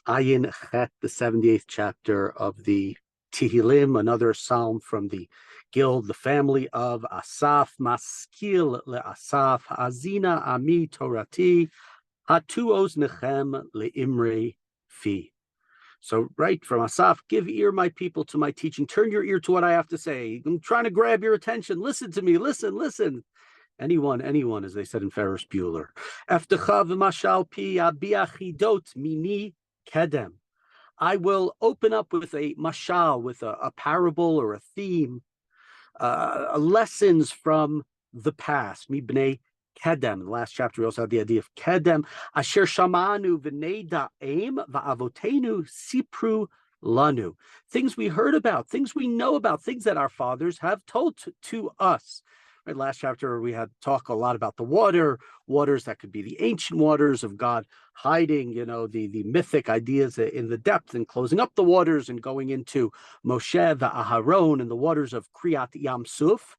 Ayin Chet, the 78th chapter of the Tehillim, another psalm from the guild, the family of Asaph, Maskil le'Asaph, Azina Ami Torati, Hatuos Nechem le'Imre Fi. So, right from Asaph, give ear, my people, to my teaching. Turn your ear to what I have to say. I'm trying to grab your attention. Listen to me. Listen. Anyone, as they said in Ferris Bueller. Eftecha v'mashal pi abiachidot mini kedem. I will open up with a mashal, with a parable or a theme, lessons from the past. Mi b'nei kedem. In the last chapter, we also had the idea of kedem. Asher shamanu v'nei da'em va'avotenu sipru lanu. Things we heard about, things we know about, things that our fathers have told to us. Right, last chapter, we had talk a lot about the waters that could be the ancient waters of God hiding, the mythic ideas in the depth and closing up the waters and going into Moshe, the Aharon, and the waters of Kriyat Yam Suf,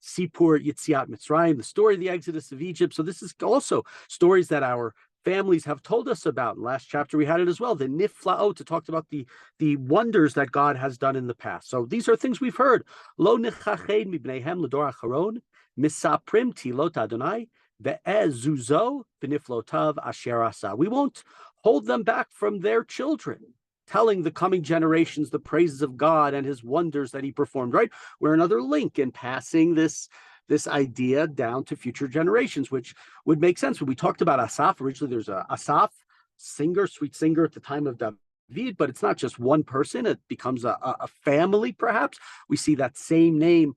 Sipur Yitziat Mitzrayim, the story of the Exodus of Egypt. So this is also stories that our families have told us about. Last chapter we had it as well, the Niflaot, to talk about the wonders that God has done in the past. So these are things we've heard. Lo nechached mibneihem l'dor acharon, misaprim tilot Adonai, ve'ezuzo b'niflotav asher asa. We won't hold them back from their children, telling the coming generations the praises of God and his wonders that he performed, right? We're another link in passing this idea down to future generations, which would make sense. When we talked about Asaph, originally there's a Asaph, sweet singer at the time of David, but it's not just one person. It becomes a family, perhaps. We see that same name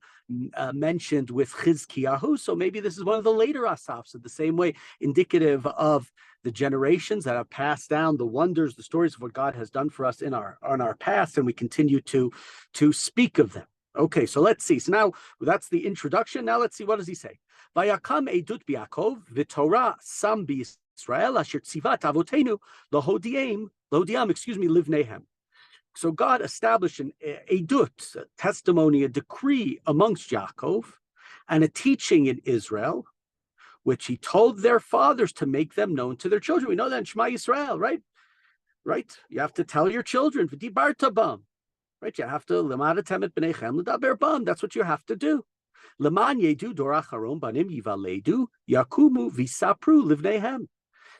mentioned with Chizkiyahu, so maybe this is one of the later Asaphs, in the same way, indicative of the generations that have passed down the wonders, the stories of what God has done for us in our past, and we continue to speak of them. Okay, so let's see. So now that's the introduction. Now let's see, what does he say? Vayakam edut bi'Yakov v'Torah sam b'Yisrael asher tzivat avotenu lohodiam, livnehem. So God established an edut, a testimony, a decree amongst Yaakov, and a teaching in Israel, which he told their fathers to make them known to their children. We know that in Shema Yisrael, right? Right? You have to tell your children, v'dibarta bam. Right, you have to lemadatem b'nechem l'daber bam. That's what you have to do. Leman yedu dor acharon banim yivaledu yakumu visapru livnehem.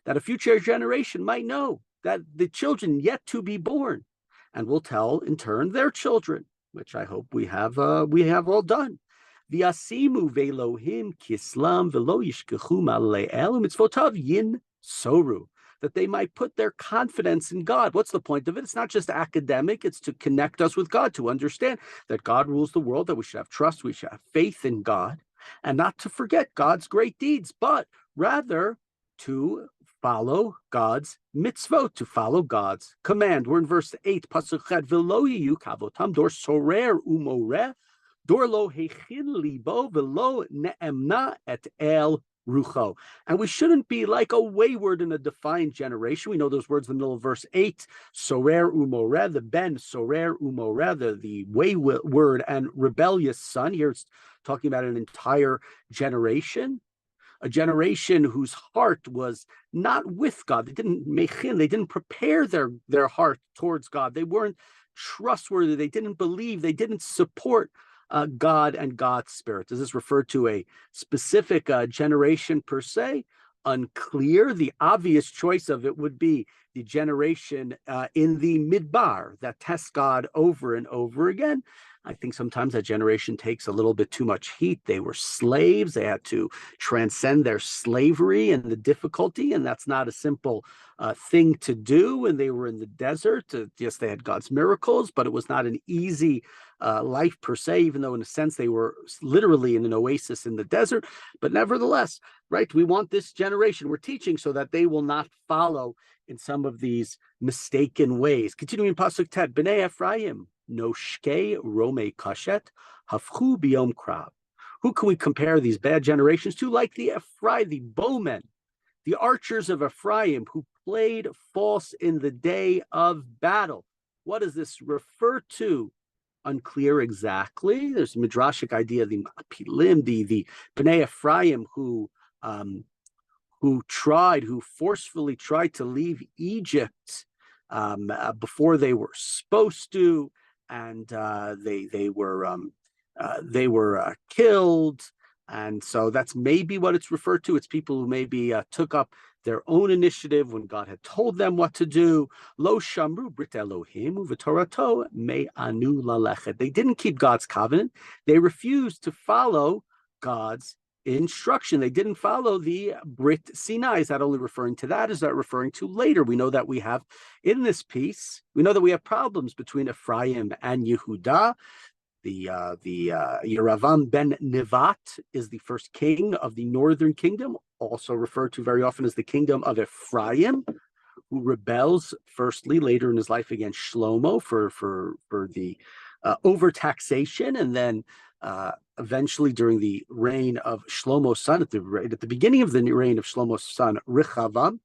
That a future generation might know that the children yet to be born, and will tell in turn their children, which I hope we have all done. V'yasimu ve'Elohim kislam v'lo yishkechu ma'alei el u'mitzvotav yin soru. That they might put their confidence in God. What's the point of it? It's not just academic, it's to connect us with God, to understand that God rules the world, that we should have trust, we should have faith in God, and not to forget God's great deeds, but rather to follow God's mitzvot, to follow God's command. We're in verse 8, Pasuk Chet, V'lo yiyu kavotam dor sorer umoreh, dor lo hechin libo, v'lo ne'emna et el Rucho. And we shouldn't be like a wayward and a defiant generation. We know those words in the middle of verse 8, Sorer umoreh, the ben Sorer umoreh, the wayward and rebellious son. Here it's talking about an entire generation, a generation whose heart was not with God. They didn't prepare their heart towards God. They weren't trustworthy. They didn't believe. They didn't support God and God's spirit. Does this refer to a specific generation per se? Unclear. The obvious choice of it would be the generation in the midbar that tests God over and over again. I think sometimes that generation takes a little bit too much heat. They were slaves. They had to transcend their slavery and the difficulty, and that's not a simple thing to do. And they were in the desert. Yes, they had God's miracles, but it was not an easy life per se, even though in a sense they were literally in an oasis in the desert. But nevertheless, right, we want this generation, we're teaching so that they will not follow in some of these mistaken ways. Continuing in Pasuk Tet, B'nai Ephraim, Noshke Rome Kashet, Hafchu Biyom Krav. Who can we compare these bad generations to? Like the bowmen, the archers of Ephraim, who played false in the day of battle. What does this refer to? Unclear exactly. There's a midrashic idea, the Pilim, the Bnei Ephraim, who forcefully tried to leave Egypt before they were supposed to, and they were killed. And so that's maybe what it's referred to. It's people who maybe took up their own initiative when God had told them what to do. Lo shamru brit Elohim u'v'torato me'anu lalechet. They didn't keep God's covenant. They refused to follow God's instruction. They didn't follow the Brit Sinai. Is that only referring to that? Is that referring to later? We know that we have in this piece, we know that we have problems between Ephraim and Yehuda. The Yeravam ben Nevat is the first king of the northern kingdom, also referred to very often as the kingdom of Ephraim, who rebels firstly later in his life against Shlomo for the overtaxation, and then eventually during the reign of Shlomo's son, at the beginning of the reign of Shlomo's son Rechavam,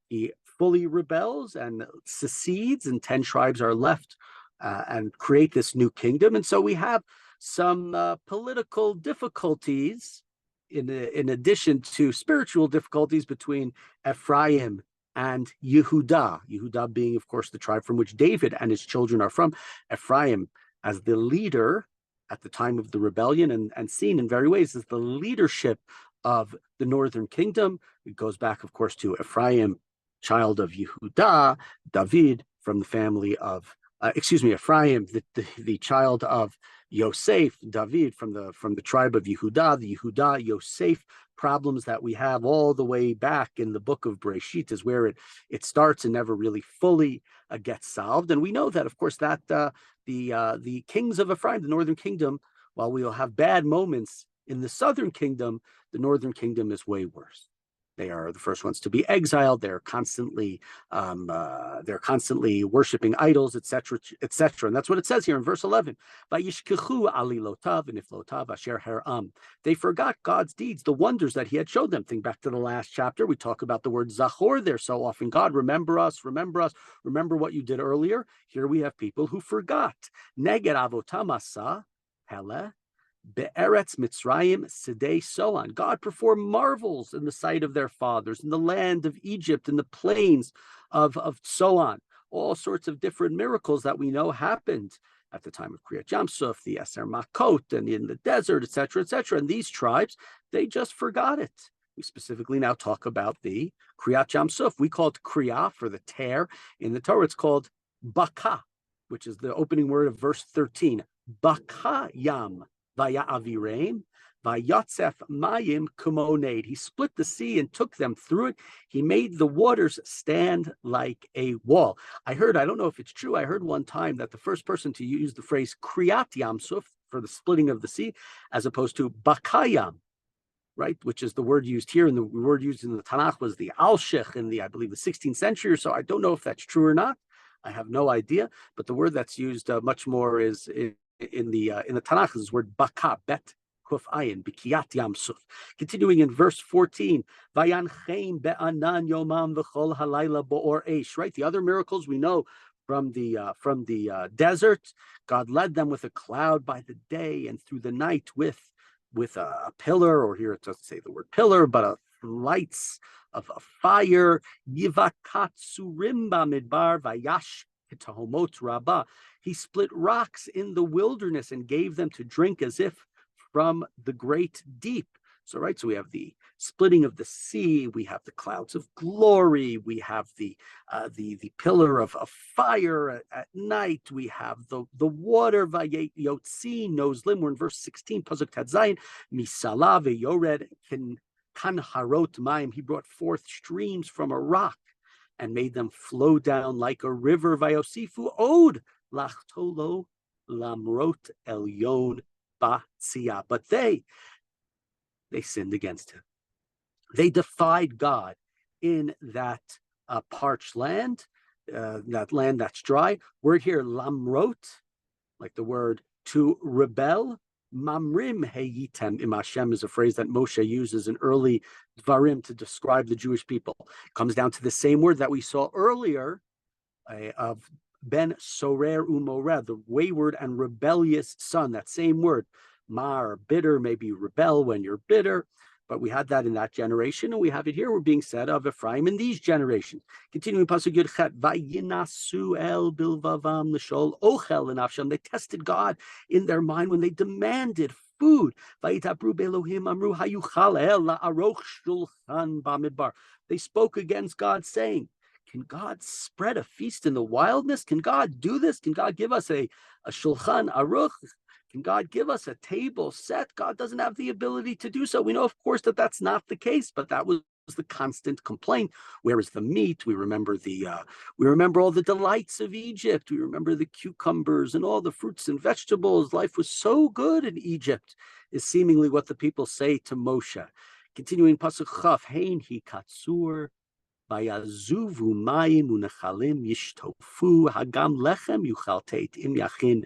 he fully rebels and secedes, and 10 tribes are left and create this new kingdom. And so we have some political difficulties in addition to spiritual difficulties between Ephraim and Yehuda. Yehuda being, of course, the tribe from which David and his children are from. Ephraim as the leader at the time of the rebellion, and seen in very ways as the leadership of the northern kingdom. It goes back, of course, to Ephraim, child of Yehuda, David from the family of Ephraim, the child of Yosef, David from the tribe of Yehuda. The Yehuda Yosef problems that we have all the way back in the book of Breshit is where it starts and never really fully gets solved. And we know that, of course, that the kings of Ephraim, the northern kingdom, while we will have bad moments in the southern kingdom, the northern kingdom is way worse. They are the first ones to be exiled. They're constantly worshiping idols, etc., etc. And that's what it says here in verse 11. Vayishkechu alilotav v'niflotav asher haram. They forgot God's deeds, the wonders that He had showed them. Think back to the last chapter. We talk about the word zachor there so often. God, remember us, remember us, remember what you did earlier. Here we have people who forgot. Neged avotam asa hele. Be'eretz Mitzrayim Sidei Soan. God performed marvels in the sight of their fathers, in the land of Egypt, in the plains of Soan. All sorts of different miracles that we know happened at the time of Kriyat Yamsuf, the Eser Makot, and in the desert, etc., etc. And these tribes, they just forgot it. We specifically now talk about the Kriyat Yamsuf. We call it Kriyah for the tear. In the Torah, it's called Baka, which is the opening word of verse 13. Baka Yam. Vaya avireim, vayatzef mayim kumonade. He split the sea and took them through it. He made the waters stand like a wall. I don't know if it's true, I heard one time that the first person to use the phrase kriyat yamsuf for the splitting of the sea, as opposed to bakayam, right, which is the word used here, and the word used in the Tanakh was the alshech in I believe, the 16th century or so. I don't know if that's true or not. I have no idea, but the word that's used much more is in the Tanakh is the word baka, bet kuf ayin, bikiyat yamsuf. Continuing in verse 14, vayanchem be'anan yomam v'chol halayla bo'or eish. Right, the other miracles we know from the desert. God led them with a cloud by the day, and through the night with a pillar, or here it doesn't say the word pillar, but lights of a fire. Yivakat surimba midbar vayash hitahomot rabah. He split rocks in the wilderness and gave them to drink as if from the great deep. So we have the splitting of the sea, we have the clouds of glory, we have the pillar of fire at night, we have the water, vayet yotzi nozlim. We're in verse 16, pasuk tet zayin, misala veyored kan harot mayim. He brought forth streams from a rock and made them flow down like a river. Vayosifu od lachtolo lamrot elyon batzia. But they sinned against Him. They defied God in that parched land, that land that's dry. Word here, lamrot, like the word to rebel. Mamrim heyitem im Hashem is a phrase that Moshe uses in early Dvarim to describe the Jewish people. It comes down to the same word that we saw earlier of Ben Sorer Umoreh, the wayward and rebellious son. That same word, mar, bitter, maybe rebel when you're bitter. But we had that in that generation, and we have it here. We're being said of Ephraim in these generations. Continuing pasuk Yud Chet, Vayinasu el bilvavam l'shol ochel l'nafsham. They tested God in their mind when they demanded food. Vayitapru be'Elohim amru hayuchal el la'aroch shulchan b'midbar. They spoke against God, saying, can God spread a feast in the wilderness? Can God do this? Can God give us a shulchan aruch? Can God give us a table set? God doesn't have the ability to do so. We know, of course, that that's not the case, but that was the constant complaint. Where is the meat? We remember all the delights of Egypt. We remember the cucumbers and all the fruits and vegetables. Life was so good in Egypt, is seemingly what the people say to Moshe. Continuing pasuk Chaf, hein hi katsur, vayazuvu mayim unechalim yishtofu, hagam lechem yuchal teit im yachin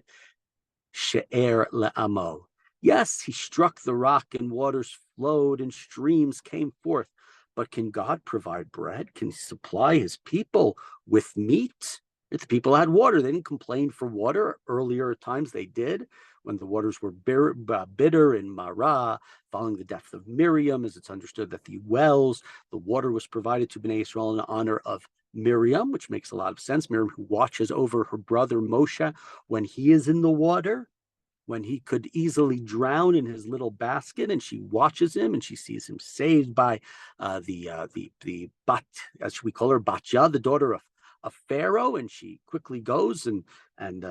she'er le'amo. Yes, he struck the rock and waters flowed and streams came forth. But can God provide bread? Can he supply his people with meat? If the people had water, they didn't complain for water. Earlier times they did, when the waters were bitter in Marah, following the death of Miriam, as it's understood that the water was provided to Bnei Israel in honor of Miriam, which makes a lot of sense. Miriam, who watches over her brother Moshe when he is in the water, when he could easily drown in his little basket, and she watches him and she sees him saved by the Bat, as we call her, Batya, the daughter of Pharaoh, and she quickly goes and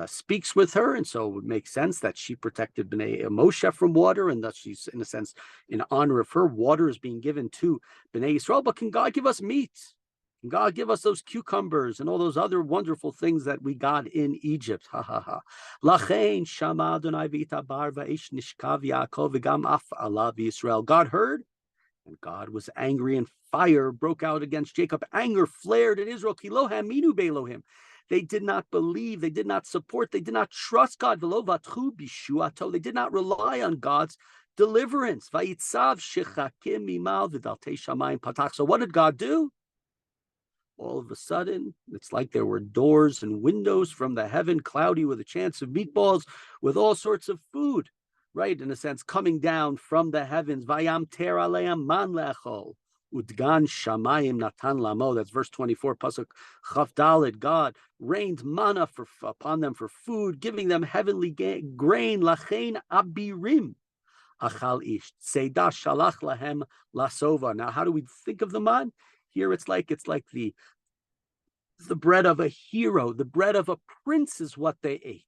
speaks with her, and so it would make sense that she protected Bnei Moshe from water, and that she's, in a sense, in honor of her, water is being given to Bnei Israel. But can God give us meat? Can God give us those cucumbers and all those other wonderful things that we got in Egypt? Ha ha ha. Lachein shama Adonai v'itabar v'ish nishkav Yaakov v'gam af alav Yisrael. God heard, and God was angry, and fire broke out against Jacob. Anger flared in Israel. Ki lo ha'aminu be'Elohim. They did not believe, they did not support, they did not trust God. V'lo vatchu bishuato. They did not rely on God's deliverance. Vayitzav shechakim mimal v'daltei shamayim patach. So what did God do? All of a sudden, it's like there were doors and windows from the heaven, cloudy with a chance of meatballs, with all sorts of food, right? In a sense, coming down from the heavens. Vayam ter aleim man lechol, udgan shamayim natan lamo. That's verse 24, pasuk Chaf Daled. God rained manna upon them for food, giving them heavenly grain. Lachein abirim achal ish tzeidah shalach lahem lasova. Now, how do we think of the man? Here it's like the bread of a hero, the bread of a prince is what they ate.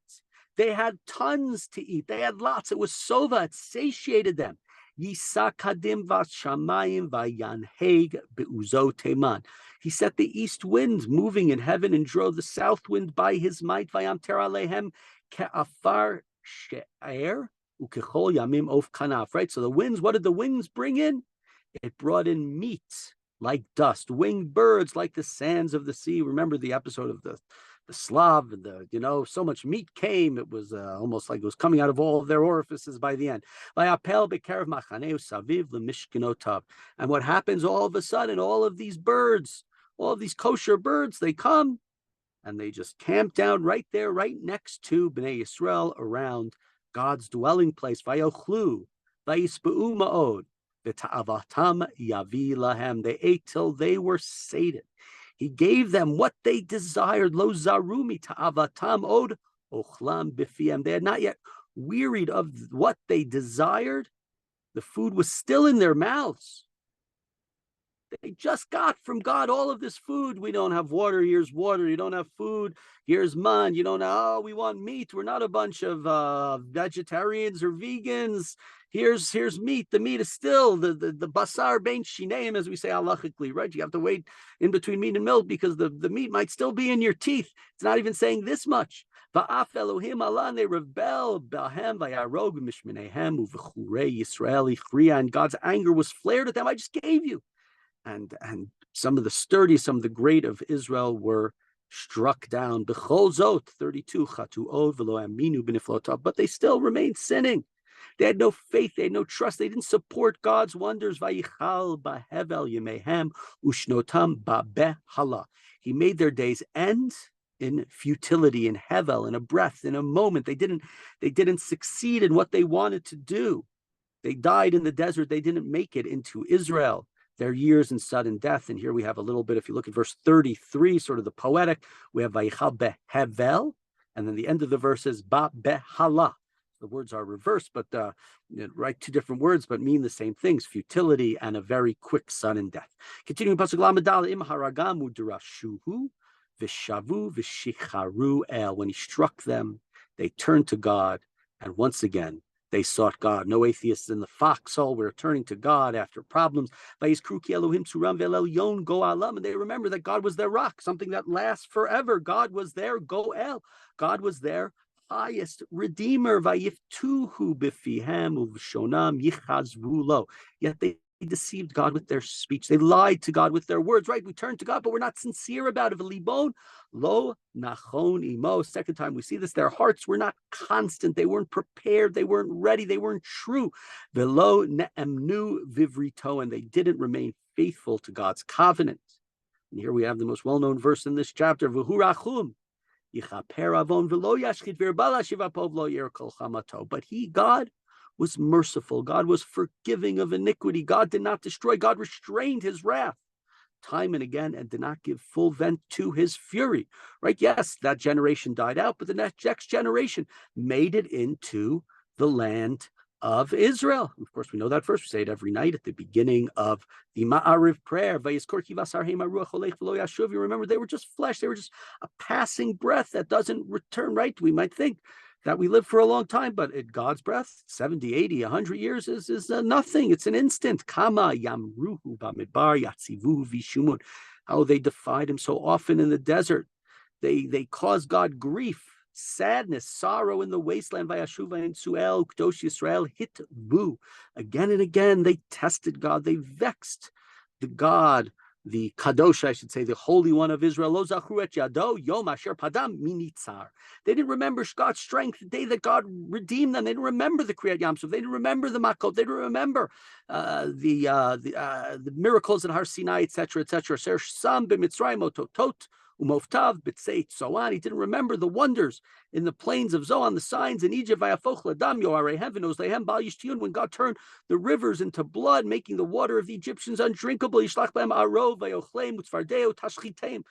They had tons to eat. They had lots. It was sova. It satiated them. Yisakadim vashamayim vayanheg beuzo teman. He set the east wind moving in heaven and drove the south wind by his might. Vayam ter alehem ke'afar she'er ukechol yamim of kanaf. Right. So the winds. What did the winds bring in? It brought in meat like dust, winged birds like the sands of the sea. Remember the episode of the Slav, and so much meat came. It was almost like it was coming out of all of their orifices by the end. And what happens all of a sudden, all of these birds, all of these kosher birds, they come and they just camp down right there, right next to Bnei Yisrael, around God's dwelling place. Vayochlu, vayisba'u ma'od. They ate till they were sated. He gave them what they desired. Lo zarumi ta'avatam od ochlam bifiem. They had not yet wearied of what they desired. The food was still in their mouths. They just got from God all of this food. We don't have water. Here's water. You don't have food. Here's man. You don't know. Oh, we want meat. We're not a bunch of vegetarians or vegans. Here's meat. The meat is still the basar bein shineim, as we say halachically, right? You have to wait in between meat and milk because the meat might still be in your teeth. It's not even saying this much. Va'af Elohim alan, they rebel. B'ahem vayarog mishmenehem uvechure Yisrael ichriya, and God's anger was flared at them. I just gave you. And some of the great of Israel were struck down. B'chol zot, 32, chatu'od v'lo aminu b'niflotav, but they still remained sinning. They had no faith, they had no trust, they didn't support God's wonders. Vayichal ba'hevel yemehem ushnotam ba'beh hala. He made their days end in futility, in hevel, in a breath, in a moment. They didn't succeed in what they wanted to do. They died in the desert. They didn't make it into Israel. Their years in sudden death. And here we have a little bit, if you look at verse 33, sort of the poetic, we have Vayichal behevel, and then the end of the verse is ba behala. The words are reversed, but right, two different words, but mean the same things: futility and a very quick sudden death. Continuing pasuk lamed im haragamu derashuhu v'shavu v'shicharu el. When he struck them, they turned to God, and once again they sought God. No atheists in the foxhole. We're turning to God after problems. And they remember that God was their rock, something that lasts forever. God was their goel. God was their highest redeemer. Yet they deceived God with their speech. They lied to God with their words. Right? We turn to God, but we're not sincere about it. Lo nachon imo. Second time we see this, their hearts were not constant. They weren't prepared. They weren't ready. They weren't true. Velo ne'emnu vivrito, and they didn't remain faithful to God's covenant. And here we have the most well-known verse in this chapter. V'hu rachum. But he, God, was merciful. God was forgiving of iniquity. God did not destroy. God restrained his wrath time and again and did not give full vent to his fury. Right? Yes, that generation died out, but the next generation made it into the land of Israel. Of course, we know that verse. We say it every night at the beginning of the Ma'ariv prayer. You remember, they were just flesh. They were just a passing breath that doesn't return. Right? We might think that we live for a long time, but at God's breath, 70, 80, 100 years is nothing. It's an instant. Kama yamruhu bamidbar yatzivuhu vishumun. How they defied him so often in the desert. They caused God grief, sadness, sorrow in the wasteland. Vayashuva and Suel, Kdosh Yisrael, hit vu. Again and again, they tested God. They vexed the God, the Kadosh, I should say, the Holy One of Israel. Lo zachru et yado yom asher padam minitzar. They didn't remember God's strength, the day that God redeemed them. They didn't remember the Kriyat Yamsuf. They didn't remember the Makot. They didn't remember the miracles at Har Sinai, etc., etc. Ser sam b'mitzrayim ototot. Umoftav b'tzeit Zoan. He didn't remember the wonders in the plains of Zoan, the signs in Egypt. Vayafoch ladam yoarehem v'nozlehem bal yishtiyun. When God turned the rivers into blood, making the water of the Egyptians undrinkable. Yishlach b'hem arov vayochlem utzvardeo tashchiteim.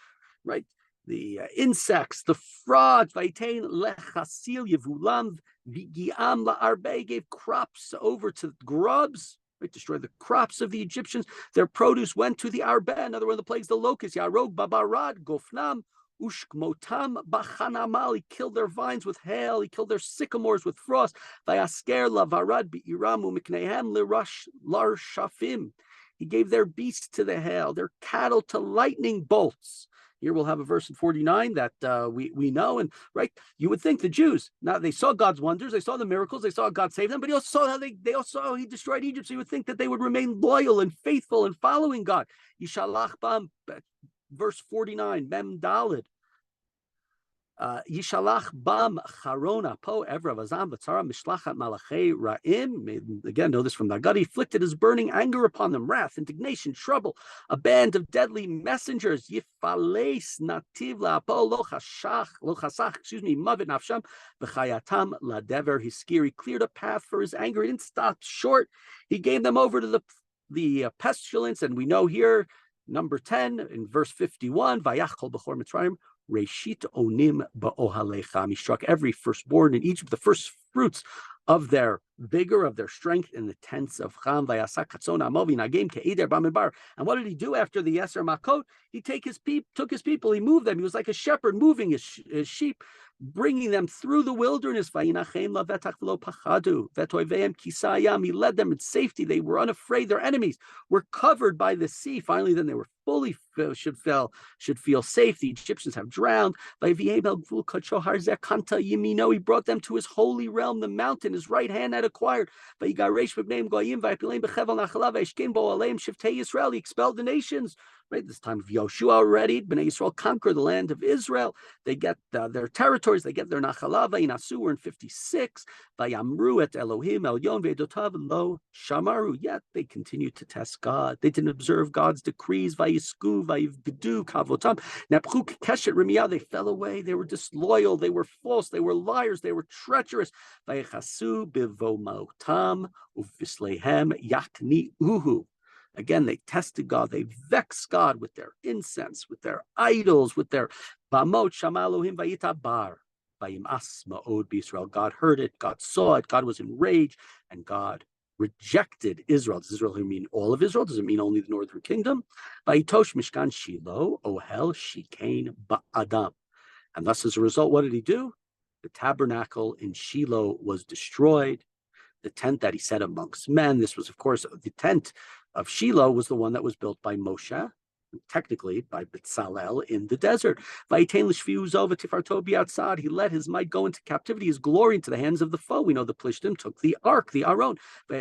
Right, the insects, the frogs. Vayitain lechasil yevulam v'giam la'arbe. Gave crops over to grubs. Right, destroy the crops of the Egyptians. Their produce went to the Arbe. Another one of the plagues, the locusts. Yarog babarad gofnam ushkmotam bachanamal. He killed their vines with hail. He killed their sycamores with frost. Vayasker lavarad bi'iramu miknehem lirash lar shafim. He gave their beasts to the hail, their cattle to lightning bolts. Here we'll have a verse in 49 that we know. And right, you would think the Jews, now they saw God's wonders, they saw the miracles, they saw God save them, but he also saw how they also saw how he destroyed Egypt. So you would think that they would remain loyal and faithful and following God. Yishalach bam, verse 49, Mem Dalid. Yishalach bam charona po evra vazam v'tzara mishlachat malachei ra'im. Again, know this from the God. He inflicted his burning anger upon them, wrath, indignation, trouble, a band of deadly messengers. Yifales nativ la'apo lo chasach, mavet nafsham v'chayatam ladever. His scary cleared a path for his anger. He didn't stop short. He gave them over to the pestilence, and we know here, number 10 in verse 51, vayachol b'chor Mitzrayim. Reshit onim ba'ohalecham. He struck every firstborn in Egypt, the first fruits of their vigor, of their strength in the tents of Cham. And what did he do after the Yeser Makot? He took his people, he moved them. He was like a shepherd moving his sheep, bringing them through the wilderness. He led them in safety. They were unafraid. Their enemies were covered by the sea. Finally, then they were fully should feel safe. The Egyptians have drowned. He brought them to his holy realm, the mountain his right hand had acquired. He expelled the nations. right? This time of Yoshua already. Bnei Yisrael conquer the land of Israel. They get their territories. They get their Nachala. Vayinasu, we're in 56. Vayamru et Elohim el yon ve'edotav lo shamaru. Yet they continue to test God. They didn't observe God's decrees. Vayisku vayivgedu kavotam. Nepchu keshet remiyah. They fell away. They were disloyal. They were false. They were liars. They were treacherous. Vayichasu bivomotam uvislehem yakni uhu. Again, they tested God. They vexed God with their incense, with their idols, with their bamot shamalohim vayitabar vayimas ma'od b'Yisrael. God heard it. God saw it. God was enraged, and God rejected Israel. Does Israel mean all of Israel? Does it mean only the northern kingdom? Vayitosh mishkan Shiloh ohel shikain ba'adam. And thus, as a result, what did he do? The tabernacle in Shiloh was destroyed. The tent that he set amongst men. This was, of course, the tent of Shiloh was the one that was built by Moshe, technically by Betzalel in the desert. He let his might go into captivity, his glory into the hands of the foe. We know the Plishtim took the ark, the Aron. He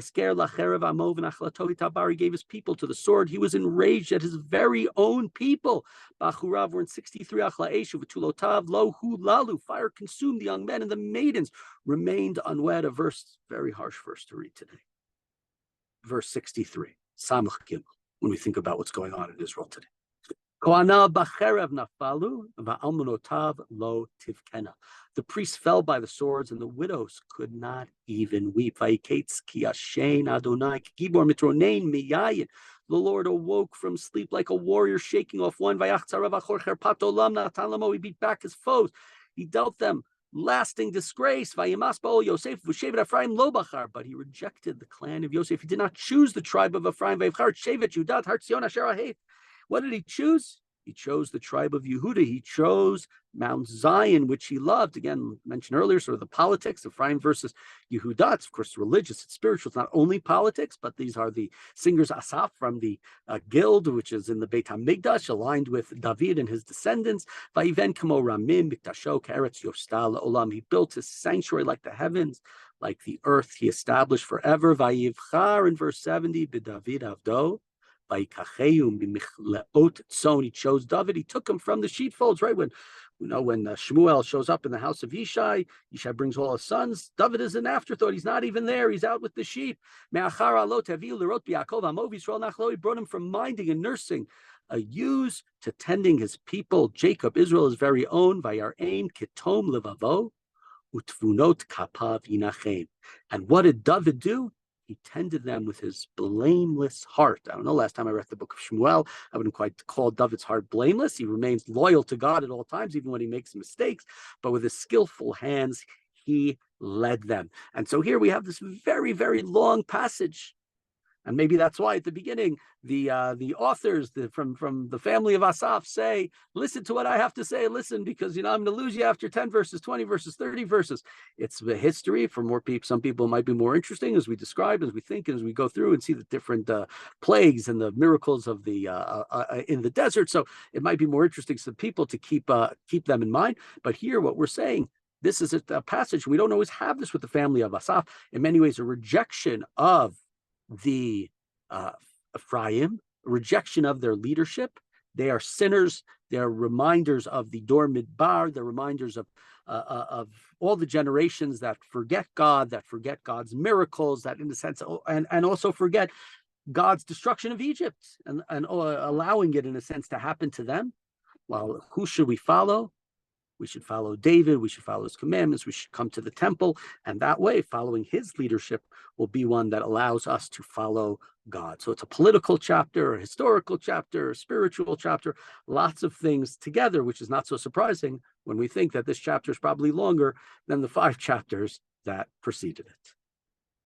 gave his people to the sword. He was enraged at his very own people. We're in 63. Fire consumed the young men, and the maidens remained unwed. A very harsh verse to read today. Verse 63. Samach Gimel, when we think about what's going on in Israel today. The priests fell by the swords, and the widows could not even weep. The Lord awoke from sleep like a warrior shaking off one. He beat back his foes. He dealt them lasting disgrace. But he rejected the clan of Yosef. He did not choose the tribe of Ephraim. What did he choose? He chose the tribe of Yehuda. He chose Mount Zion, which he loved. Again, mentioned earlier, sort of the politics, Ephraim versus Yehuda. It's, of course, religious, it's spiritual. It's not only politics, but these are the singers Asaph from the guild, which is in the Beit HaMikdash, aligned with David and his descendants. He built his sanctuary like the heavens, like the earth he established forever. Vayivchar in verse 70, B'David Avdo. He chose David. He took him from the sheepfolds, right? When Shmuel shows up in the house of Yishai, Yishai brings all his sons. David is an afterthought. He's not even there. He's out with the sheep. He brought him from minding and nursing ewes to tending his people. Jacob, Israel, his very own. And what did David do? He tended them with his blameless heart. I don't know, last time I read the book of Shmuel, I wouldn't quite call David's heart blameless. He remains loyal to God at all times, even when he makes mistakes. But with his skillful hands, he led them. And so here we have this very, very long passage. And maybe that's why at the beginning, the authors from the family of Asaph say, listen to what I have to say, listen, because, I'm going to lose you after 10 verses, 20 verses, 30 verses. It's the history for more people. Some people might be more interesting as we describe, as we think, as we go through and see the different plagues and the miracles of the in the desert. So it might be more interesting to people to keep them in mind. But here, what we're saying, this is a passage. We don't always have this with the family of Asaph. In many ways, a rejection of the Ephraim, rejection of their leadership. They are sinners. They're reminders of the Dor Midbar. They're reminders of all the generations that forget God, that forget God's miracles, that in a sense, and also forget God's destruction of Egypt and allowing it in a sense to happen to them. Well, who should we follow? We should follow David. We should follow his commandments. We should come to the temple. And that way, following his leadership will be one that allows us to follow God. So it's a political chapter, a historical chapter, a spiritual chapter, lots of things together, which is not so surprising when we think that this chapter is probably longer than the 5 chapters that preceded it.